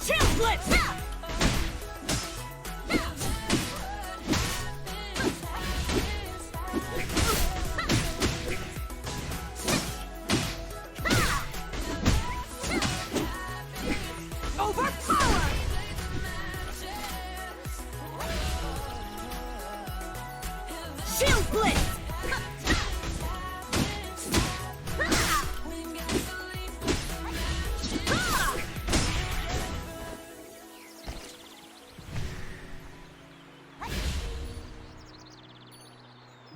Shield blitz! Overpower! Shield blitz!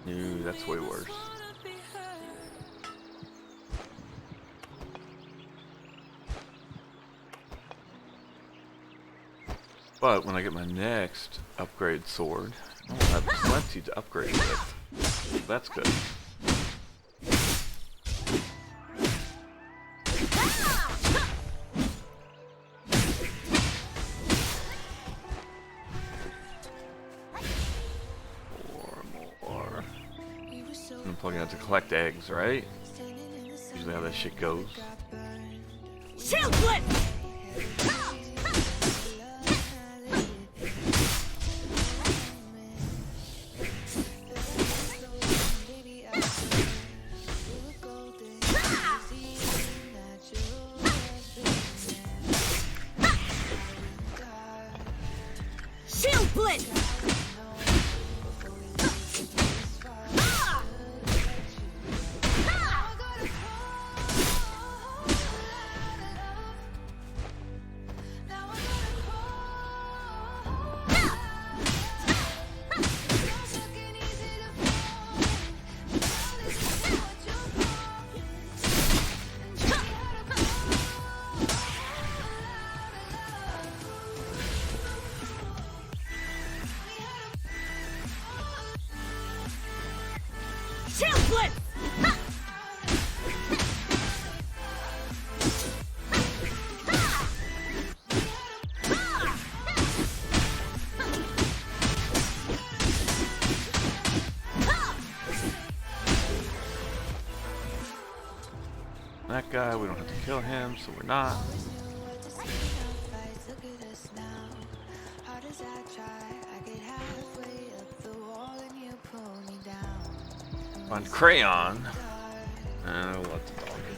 Ooh, that's way worse. But when I get my next upgrade sword, I'll have plenty to upgrade with. That's good. More. I'm plugging out to collect eggs, right? Usually how that shit goes. Shield blitz! Shield blitz! That guy, we don't have to kill him, so we're not. On Crayon. And we'll let the dog in.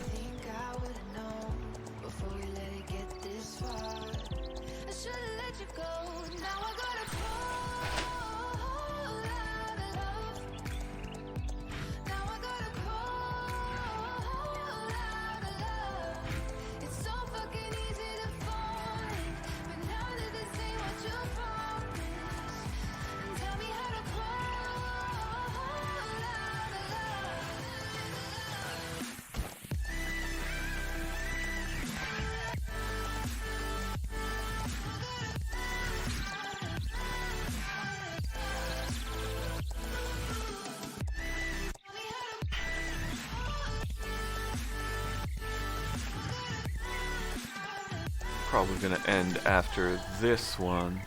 Probably gonna end after this one,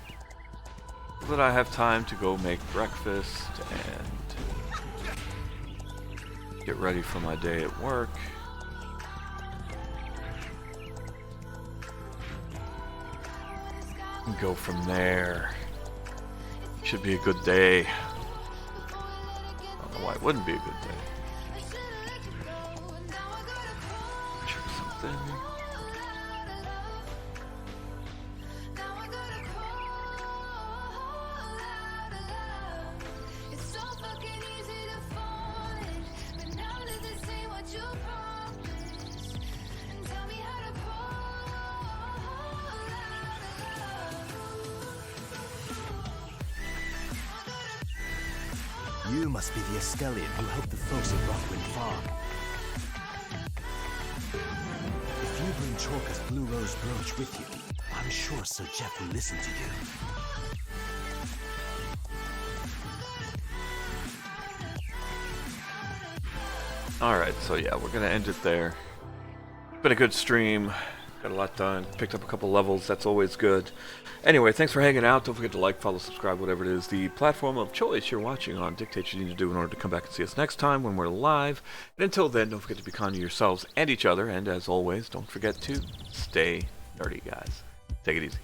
so that I have time to go make breakfast and get ready for my day at work. And go from there. Should be a good day. I don't know why it wouldn't be a good day. Check something. You must be the Astellian who helped the folks at Rockwind Farm. If you bring Chorka's Blue Rose brooch with you, I'm sure Sir Jeff will listen to you. Alright, so yeah, we're gonna end it there. Been a good stream. Got a lot done. Picked up a couple levels. That's always good. Anyway, thanks for hanging out. Don't forget to like, follow, subscribe, whatever it is. The platform of choice you're watching on dictates what you need to do in order to come back and see us next time when we're live. And until then, don't forget to be kind to yourselves and each other. And as always, don't forget to stay nerdy, guys. Take it easy.